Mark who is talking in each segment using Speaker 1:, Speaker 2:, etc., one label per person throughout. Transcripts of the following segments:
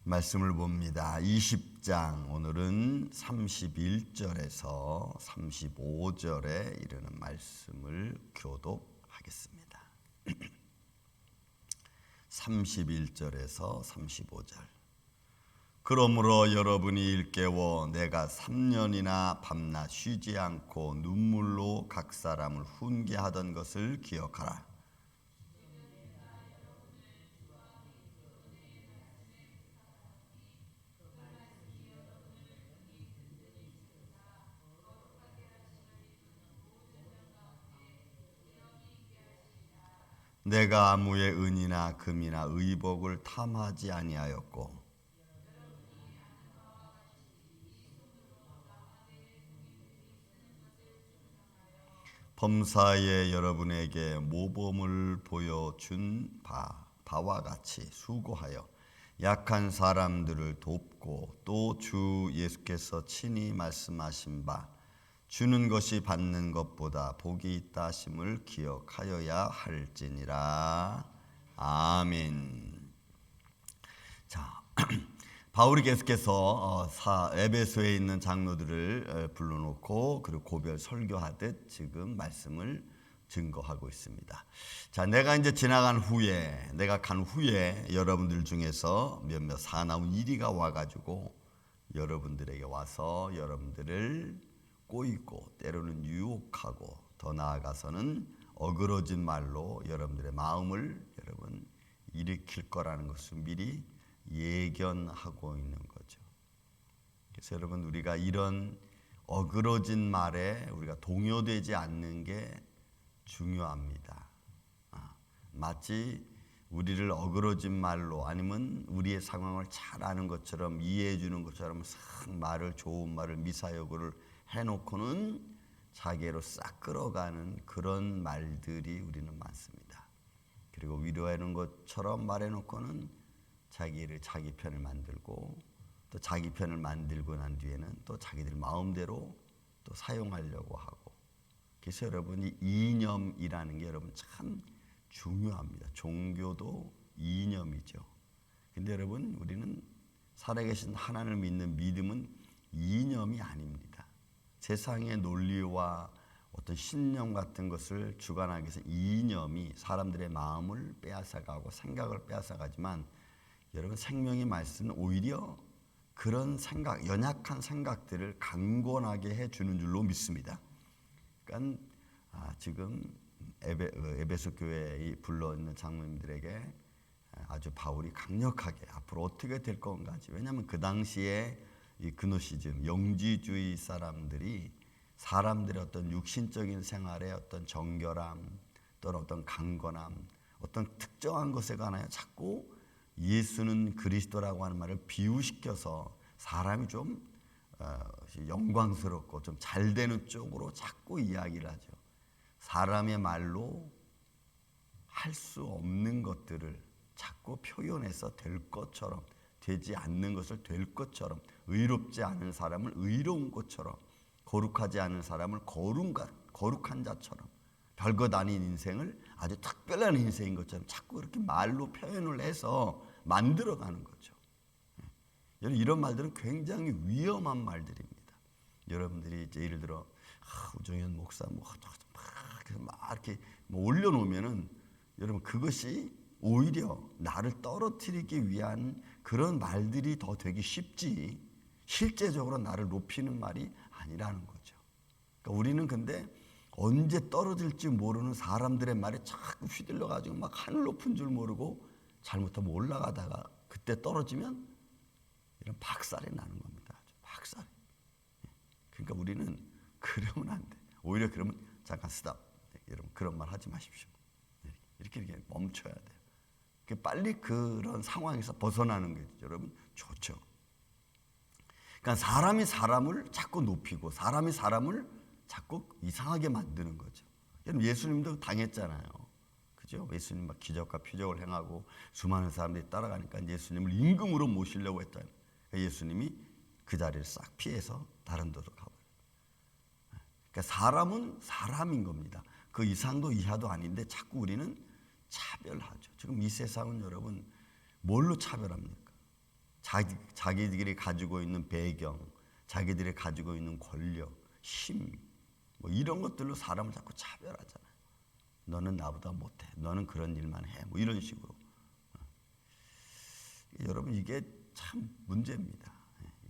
Speaker 1: 말씀을 봅니다. 20장 오늘은 31절에서 35절에 이르는 말씀을 교독하겠습니다. 31절에서 35절. 그러므로 여러분이 일깨워 내가 3년이나 밤낮 쉬지 않고 눈물로 각 사람을 훈계하던 것을 기억하라. 내가 아무의 은이나 금이나 의복을 탐하지 아니하였고 범사에 여러분에게 모범을 보여준 바와 같이 수고하여 약한 사람들을 돕고 또 주 예수께서 친히 말씀하신 바 주는 것이 받는 것보다 복이 있다 하심을 기억하여야 할지니라. 아멘. 자, 바울이 계속해서 에베소에 있는 장로들을 불러놓고 그리고 고별 설교하듯 지금 말씀을 증거하고 있습니다. 자, 내가 이제 내가 간 후에 여러분들 중에서 몇몇 사나운 이리가 와가지고 여러분들에게 와서 여러분들을 꼬이고 때로는 유혹하고 더 나아가서는 어그러진 말로 여러분들의 마음을 여러분 일으킬 거라는 것을 미리 예견하고 있는 거죠. 그래서 여러분 우리가 이런 어그러진 말에 우리가 동요되지 않는 게 중요합니다. 마치 우리를 어그러진 말로 아니면 우리의 상황을 잘 아는 것처럼 이해해 주는 것처럼 좋은 말을 미사여구를 해놓고는 자기로 싹 끌어가는 그런 말들이 우리는 많습니다. 그리고 위로하는 것처럼 말해놓고는 자기 편을 만들고 또 자기 편을 만들고 난 뒤에는 또 자기들 마음대로 또 사용하려고 하고. 그래서 여러분이 이념이라는 게 여러분 참 중요합니다. 종교도 이념이죠. 근데 여러분 우리는 살아계신 하나님을 믿는 믿음은 이념이 아닙니다. 세상의 논리와 어떤 신념 같은 것을 주관하기 위해서 이념이 사람들의 마음을 빼앗아가고 생각을 빼앗아가지만 여러분 생명의 말씀은 오히려 그런 연약한 생각들을 강건하게 해주는 줄로 믿습니다. 그러니까 지금 에베소 교회에 불러있는 장로님들에게 아주 바울이 강력하게 앞으로 어떻게 될 건가. 왜냐하면 그 당시에 이 그노시즘, 영지주의 사람들이 사람들의 어떤 육신적인 생활에 어떤 정결함 또는 어떤 강건함, 어떤 특정한 것에 관하여 자꾸 예수는 그리스도라고 하는 말을 비유시켜서 사람이 좀 영광스럽고 좀 잘 되는 쪽으로 자꾸 이야기를 하죠. 사람의 말로 할 수 없는 것들을 자꾸 표현해서 될 것처럼, 되지 않는 것을 될 것처럼, 의롭지 않은 사람을 의로운 것처럼, 거룩하지 않은 사람을 거룩한 자처럼, 별것 아닌 인생을 아주 특별한 인생인 것처럼 자꾸 이렇게 말로 표현을 해서 만들어가는 거죠. 여러분 이런 말들은 굉장히 위험한 말들입니다. 여러분들이 이제 예를 들어 우정현 목사 막 이렇게 올려놓으면은 여러분 그것이 오히려 나를 떨어뜨리기 위한 그런 말들이 더 되기 쉽지 실제적으로 나를 높이는 말이 아니라는 거죠. 그러니까 우리는 근데 언제 떨어질지 모르는 사람들의 말에 자꾸 휘둘러가지고 막 하늘 높은 줄 모르고 잘못하면 올라가다가 그때 떨어지면 이런 박살이 나는 겁니다. 박살이. 그러니까 우리는 그러면 안 돼. 오히려 그러면 잠깐 스탑. 여러분 그런 말 하지 마십시오. 이렇게 멈춰야 돼요. 빨리 그런 상황에서 벗어나는 게 여러분 좋죠. 그러니까 사람이 사람을 자꾸 높이고 사람이 사람을 자꾸 이상하게 만드는 거죠. 여러분 예수님도 당했잖아요. 그죠? 예수님 막 기적과 표적을 행하고 수많은 사람들이 따라가니까 예수님을 임금으로 모시려고 했잖아요. 예수님이 그 자리를 싹 피해서 다른 데로 가버려요. 그러니까 사람은 사람인 겁니다. 그 이상도 이하도 아닌데 자꾸 우리는 차별하죠. 지금 이 세상은 여러분 뭘로 차별합니까? 자기들이 가지고 있는 배경, 자기들이 가지고 있는 권력, 힘, 뭐 이런 것들로 사람을 자꾸 차별하잖아요. 너는 나보다 못해. 너는 그런 일만 해. 뭐 이런 식으로. 여러분 이게 참 문제입니다.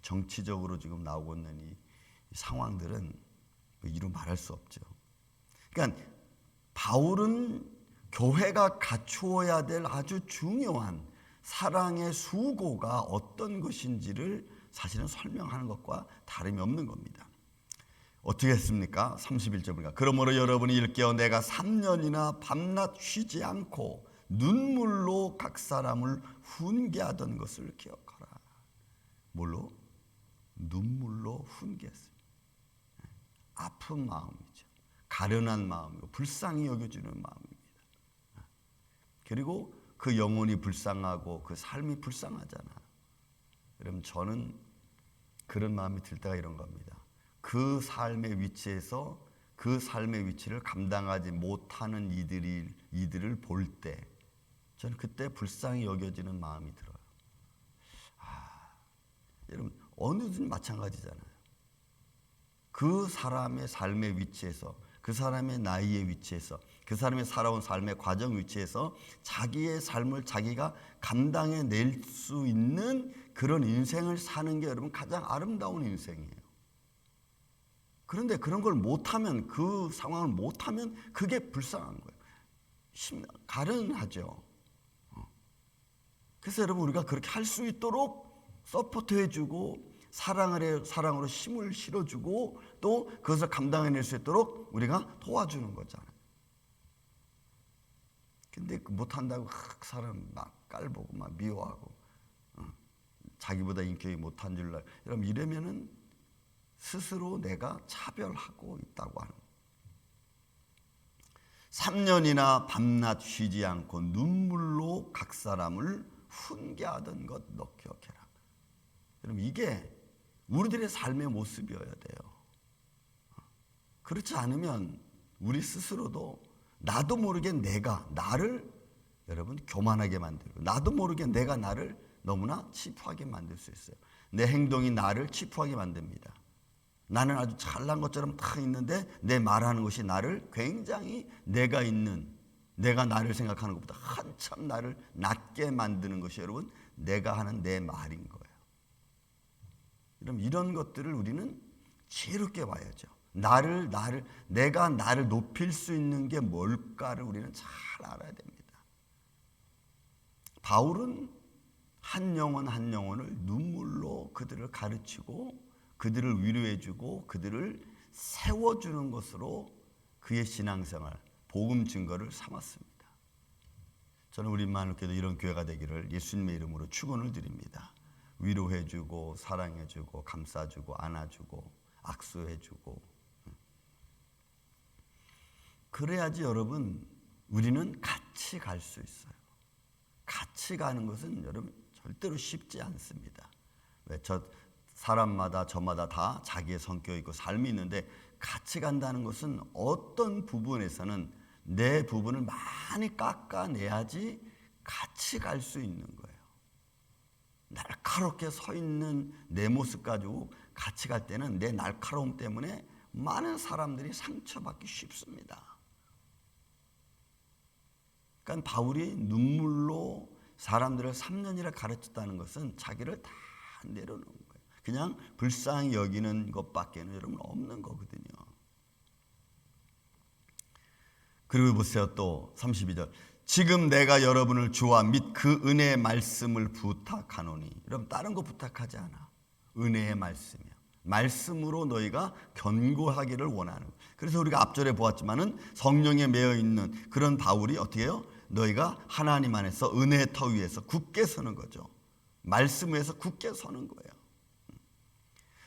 Speaker 1: 정치적으로 지금 나오고 있는 이 상황들은 뭐 이루 말할 수 없죠. 그러니까 바울은 교회가 갖추어야 될 아주 중요한 사랑의 수고가 어떤 것인지를 사실은 설명하는 것과 다름이 없는 겁니다. 어떻게 했습니까? 31절 보니까 그러므로 여러분이 일깨어 내가 3년이나 밤낮 쉬지 않고 눈물로 각 사람을 훈계하던 것을 기억하라. 뭘로? 눈물로 훈계했습니다. 아픈 마음이죠. 가련한 마음이고 불쌍히 여겨주는 마음입니다. 그리고 그 영혼이 불쌍하고 그 삶이 불쌍하잖아. 여러분 저는 그런 마음이 들 때가 이런 겁니다. 그 삶의 위치에서 그 삶의 위치를 감당하지 못하는 이들을 볼 때 저는 그때 불쌍히 여겨지는 마음이 들어요. 여러분 어느든 마찬가지잖아요. 그 사람의 삶의 위치에서, 그 사람의 나이의 위치에서, 그 사람이 살아온 삶의 과정 위치에서 자기의 삶을 자기가 감당해낼 수 있는 그런 인생을 사는 게 여러분 가장 아름다운 인생이에요. 그런데 그런 걸 못하면, 그 상황을 못하면 그게 불쌍한 거예요. 가련하죠. 그래서 여러분 우리가 그렇게 할 수 있도록 서포트해주고 사랑으로 힘을 실어주고 또 그것을 감당해낼 수 있도록 우리가 도와주는 거잖아요. 근데 못한다고 사람 막 깔보고 막 미워하고 자기보다 인격이 못한 줄 알고 여러분 이러면은 스스로 내가 차별하고 있다고 하는 거예요. 3년이나 밤낮 쉬지 않고 눈물로 각 사람을 훈계하던 것 너 기억해라. 여러분 이게 우리들의 삶의 모습이어야 돼요. 그렇지 않으면 우리 스스로도 나도 모르게 나를 여러분 교만하게 만들고 나도 모르게 내가 나를 너무나 치부하게 만들 수 있어요. 내 행동이 나를 치부하게 만듭니다. 나는 아주 잘난 것처럼 다 있는데 내 말하는 것이 나를 굉장히 내가 나를 생각하는 것보다 한참 나를 낮게 만드는 것이 여러분 내가 하는 내 말인 거예요. 그럼 이런 것들을 우리는 지혜롭게 봐야죠. 내가 나를 높일 수 있는 게 뭘까를 우리는 잘 알아야 됩니다. 바울은 한 영혼 한 영혼을 눈물로 그들을 가르치고 그들을 위로해주고 그들을 세워주는 것으로 그의 신앙생활, 복음 증거를 삼았습니다. 저는 우리 만국교도 이런 교회가 되기를 예수님의 이름으로 축원을 드립니다. 위로해주고 사랑해주고 감싸주고 안아주고 악수해주고 그래야지 여러분 우리는 같이 갈 수 있어요. 같이 가는 것은 여러분 절대로 쉽지 않습니다. 왜? 사람마다 저마다 다 자기의 성격이 있고 삶이 있는데 같이 간다는 것은 어떤 부분에서는 내 부분을 많이 깎아내야지 같이 갈 수 있는 거예요. 날카롭게 서 있는 내 모습 가지고 같이 갈 때는 내 날카로움 때문에 많은 사람들이 상처받기 쉽습니다. 그러니까 바울이 눈물로 사람들을 3년이나 가르쳤다는 것은 자기를 다 내려놓은 거예요. 그냥 불쌍히 여기는 것밖에는 여러분 없는 거거든요. 그리고 보세요. 또 32절. 지금 내가 여러분을 주와 및 그 은혜의 말씀을 부탁하노니. 여러분 다른 거 부탁하지 않아. 은혜의 말씀이야. 말씀으로 너희가 견고하기를 원하는. 그래서 우리가 앞절에 보았지만은 성령에 매여 있는 그런 바울이 어떻게 해요? 너희가 하나님 안에서 은혜의 터 위에서 굳게 서는 거죠. 말씀 위에서 굳게 서는 거예요.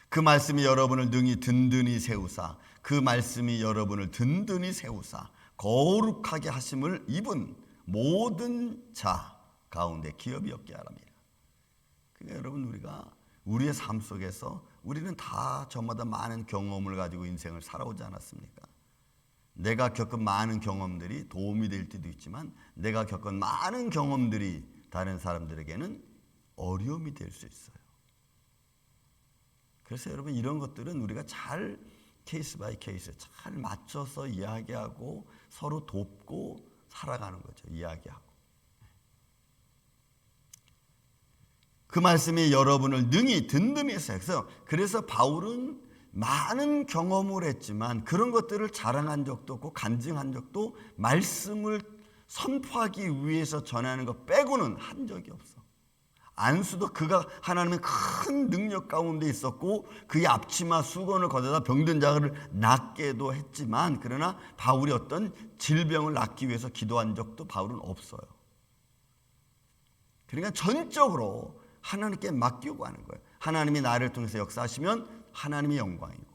Speaker 1: 그 말씀이 여러분을 능히 든든히 세우사 그 말씀이 여러분을 든든히 세우사 거룩하게 하심을 입은 모든 자 가운데 기업이 없게 하랍니다. 그러니까 여러분 우리가 우리의 삶 속에서 우리는 다 저마다 많은 경험을 가지고 인생을 살아오지 않았습니까? 내가 겪은 많은 경험들이 도움이 될 때도 있지만 내가 겪은 많은 경험들이 다른 사람들에게는 어려움이 될 수 있어요. 그래서 여러분 이런 것들은 우리가 잘 케이스 바이 케이스 잘 맞춰서 이야기하고 서로 돕고 살아가는 거죠. 이야기하고. 그 말씀이 여러분을 능히 든든히 했어요. 그래서 바울은 많은 경험을 했지만 그런 것들을 자랑한 적도 없고 간증한 적도 말씀을 선포하기 위해서 전하는 것 빼고는 한 적이 없어. 안수도 그가 하나님의 큰 능력 가운데 있었고 그의 앞치마 수건을 걷어다 병든 자를 낫게도 했지만 그러나 바울이 어떤 질병을 낫기 위해서 기도한 적도 바울은 없어요. 그러니까 전적으로 하나님께 맡기고 하는 거예요. 하나님이 나를 통해서 역사하시면 하나님의 영광이고.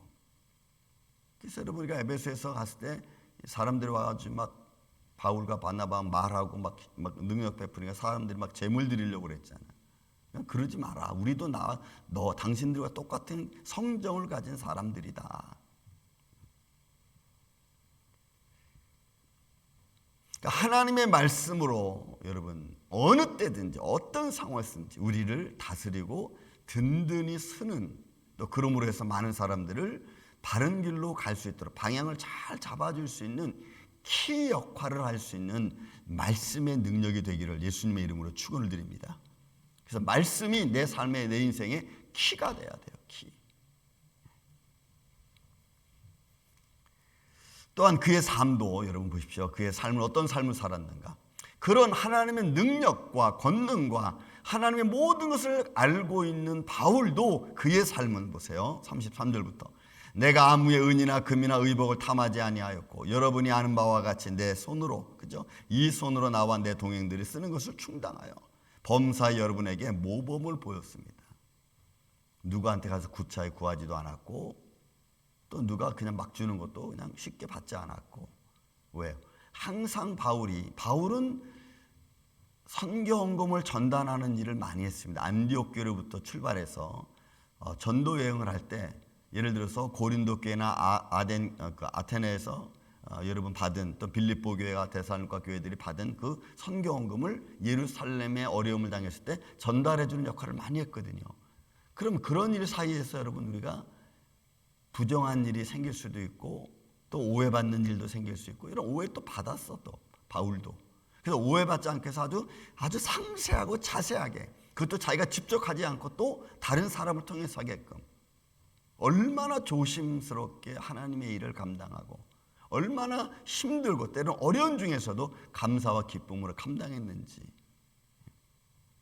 Speaker 1: 그래서 여러분 우리가 에베소에서 갔을 때 사람들이 와가지고 막 바울과 바나바 말하고 막 능력 베푸니까 사람들이 막 재물 드리려고 그랬잖아요. 그냥 그러지 마라. 우리도 너 당신들과 똑같은 성정을 가진 사람들이다. 그러니까 하나님의 말씀으로 여러분 어느 때든지 어떤 상황이든지 우리를 다스리고 든든히 쓰는 또 그러므로 해서 많은 사람들을 바른 길로 갈 수 있도록 방향을 잘 잡아줄 수 있는 키 역할을 할 수 있는 말씀의 능력이 되기를 예수님의 이름으로 축원을 드립니다. 그래서 말씀이 내 삶의 내 인생의 키가 돼야 돼요. 키. 또한 그의 삶도 여러분 보십시오. 그의 삶을 어떤 삶을 살았는가. 그런 하나님의 능력과 권능과 하나님의 모든 것을 알고 있는 바울도 그의 삶은 보세요. 33절부터 내가 아무의 은이나 금이나 의복을 탐하지 아니하였고 여러분이 아는 바와 같이 내 손으로 그죠? 이 손으로 나와 내 동행들이 쓰는 것을 충당하여 범사에 여러분에게 모범을 보였습니다. 누구한테 가서 구차히 구하지도 않았고 또 누가 그냥 막 주는 것도 그냥 쉽게 받지 않았고. 왜요? 항상 바울은 선교헌금을 전단하는 일을 많이 했습니다. 안디옥 교회로부터 출발해서 전도 여행을 할 때 예를 들어서 고린도 교회나 아테네에서 여러분 받은 또 빌립보 교회와 데살로니가 교회들이 받은 그 선교헌금을 예루살렘에 어려움을 당했을 때 전달해 주는 역할을 많이 했거든요. 그럼 그런 일 사이에서 여러분 우리가 부정한 일이 생길 수도 있고 또 오해받는 일도 생길 수 있고 이런 오해 또 받았어. 또 바울도 그래서 오해받지 않게 해서 아주 상세하고 자세하게 그것도 자기가 직접 하지 않고 또 다른 사람을 통해서 하게끔 얼마나 조심스럽게 하나님의 일을 감당하고 얼마나 힘들고 때로는 어려운 중에서도 감사와 기쁨으로 감당했는지.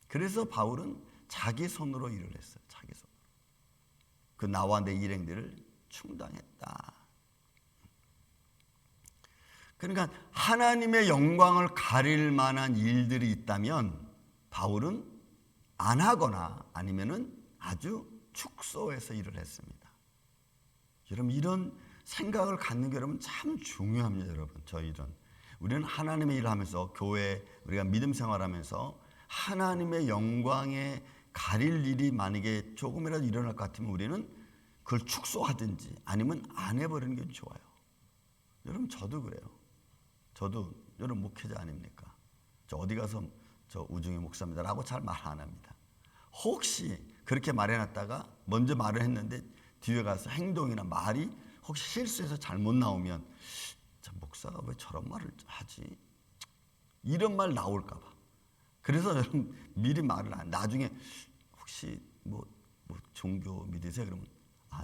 Speaker 1: 그래서 바울은 자기 손으로 일을 했어요. 자기 손으로. 그 나와 내 일행들을 충당했다. 그러니까 하나님의 영광을 가릴 만한 일들이 있다면 바울은 안 하거나 아니면은 아주 축소해서 일을 했습니다. 여러분 이런 생각을 갖는 게 여러분 참 중요합니다. 여러분 우리는 하나님의 일을 하면서 교회 우리가 믿음 생활하면서 하나님의 영광에 가릴 일이 만약에 조금이라도 일어날 것 같으면 우리는 그걸 축소하든지 아니면 안 해버리는 게 좋아요. 여러분 저도 그래요. 저도 여러분 목회자 아닙니까? 저 어디 가서 저 우중의 목사입니다라고 잘 말 안 합니다. 혹시 그렇게 말해놨다가 먼저 말을 했는데 뒤에 가서 행동이나 말이 혹시 실수해서 잘못 나오면 저 목사가 왜 저런 말을 하지? 이런 말 나올까 봐. 그래서 여러분 미리 말을 안 나중에 혹시 뭐 종교 믿으세요? 그러면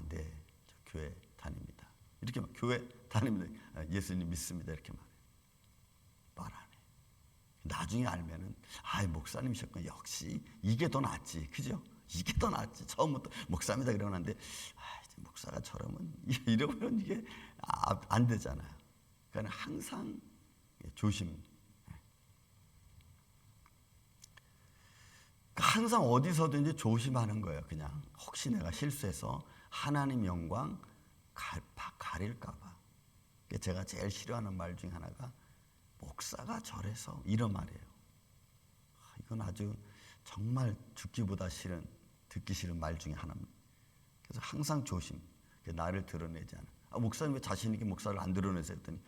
Speaker 1: 네, 저 교회 다닙니다. 이렇게 막 교회 다닙니다. 예수님 믿습니다. 이렇게 말 안 해. 나중에 알면은 목사님이셨구나. 역시 이게 더 낫지, 그죠? 이게 더 낫지. 처음부터 목사입니다 그러는데 목사가 저러면 이러면 이게 안 되잖아요. 그러니까 항상 조심. 항상 어디서든지 조심하는 거예요. 그냥 혹시 내가 실수해서 하나님 영광 가릴까 봐. 제가 제일 싫어하는 말 중에 하나가 목사가 저래서 이런 말이에요. 이건 아주 정말 듣기보다 듣기 싫은 말 중에 하나입니다. 그래서 항상 조심. 나를 드러내지 않아. 목사님 왜 자신 있게 목사를 안 드러내세요? 했더니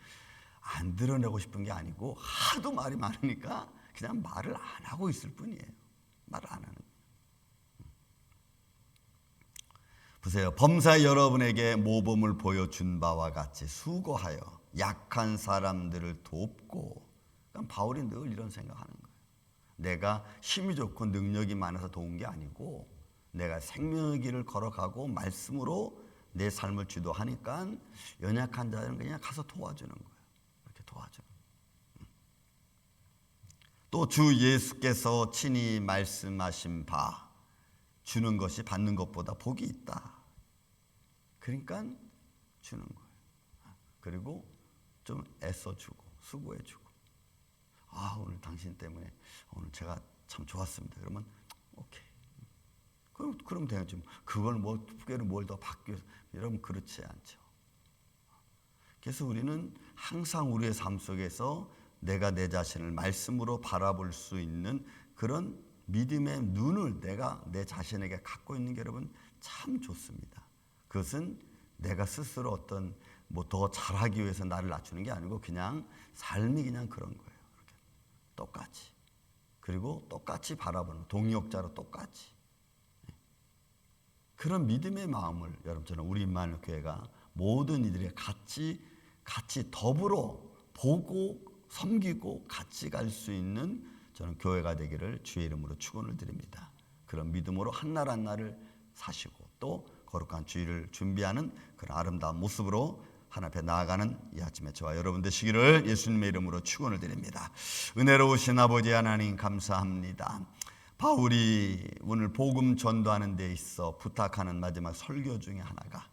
Speaker 1: 안 드러내고 싶은 게 아니고 하도 말이 많으니까 그냥 말을 안 하고 있을 뿐이에요. 말을 안 하는 거예요. 보세요. 범사 여러분에게 모범을 보여준 바와 같이 수고하여 약한 사람들을 돕고. 그러니까 바울이 늘 이런 생각하는 거예요. 내가 힘이 좋고 능력이 많아서 도운 게 아니고 내가 생명의 길을 걸어가고 말씀으로 내 삶을 주도하니까 연약한 자들은 그냥 가서 도와주는 거예요. 이렇게 도와주는. 또 주 예수께서 친히 말씀하신 바 주는 것이 받는 것보다 복이 있다. 그러니까 주는 거예요. 그리고 좀 애써주고 수고해주고. 오늘 당신 때문에 오늘 제가 참 좋았습니다. 그러면 오케이. 그럼 되죠. 그걸 뭐 특별히 뭘 더 받기 위해서 여러분 그렇지 않죠. 그래서 우리는 항상 우리의 삶 속에서 내가 내 자신을 말씀으로 바라볼 수 있는 그런 믿음의 눈을 내가 내 자신에게 갖고 있는 게 여러분 참 좋습니다. 그것은 내가 스스로 어떤 뭐 더 잘하기 위해서 나를 낮추는 게 아니고 그냥 삶이 그냥 그런 거예요. 이렇게 똑같이. 그리고 똑같이 바라보는 동역자로 똑같이. 그런 믿음의 마음을 여러분처럼 우리 임마누엘 교회가 모든 이들이 같이 더불어 보고 섬기고 같이 갈 수 있는 저는 교회가 되기를 주의 이름으로 축원을 드립니다. 그런 믿음으로 한날 한날을 사시고 또 거룩한 주일을 준비하는 그런 아름다운 모습으로 하나님 앞에 나아가는 이 아침에 저와 여러분 되시기를 예수님의 이름으로 축원을 드립니다. 은혜로우신 아버지 하나님 감사합니다. 바울이 오늘 복음 전도하는 데 있어 부탁하는 마지막 설교 중에 하나가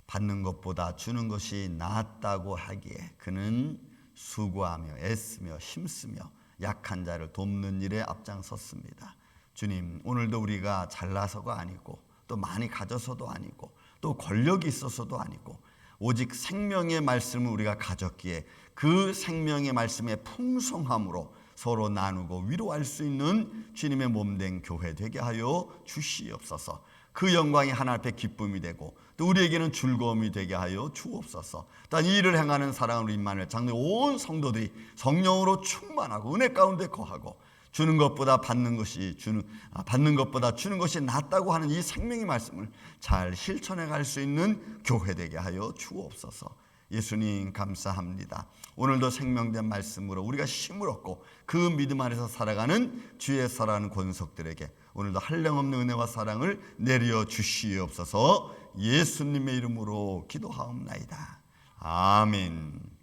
Speaker 1: 받는 것보다 주는 것이 낫다고 하기에 그는 수고하며 애쓰며 힘쓰며 약한 자를 돕는 일에 앞장섰습니다. 주님, 오늘도 우리가 잘나서가 아니고 또 많이 가져서도 아니고 또 권력이 있어서도 아니고 오직 생명의 말씀을 우리가 가졌기에 그 생명의 말씀의 풍성함으로 서로 나누고 위로할 수 있는 주님의 몸된 교회 되게 하여 주시옵소서. 그 영광이 하나님 앞에 기쁨이 되고 또 우리에게는 즐거움이 되게 하여 주옵소서. 또한 이 일을 행하는 사랑하는 우리 임마누엘 장로의 온 성도들이 성령으로 충만하고 은혜 가운데 거하고 주는 것보다 받는 것이 낫다고 하는 이 생명의 말씀을 잘 실천해 갈 수 있는 교회 되게 하여 주옵소서. 예수님 감사합니다. 오늘도 생명된 말씀으로 우리가 힘을 얻고 그 믿음 안에서 살아가는 주의 사랑하는 권속들에게 오늘도 한량없는 은혜와 사랑을 내려 주시옵소서. 예수님의 이름으로 기도하옵나이다. 아멘.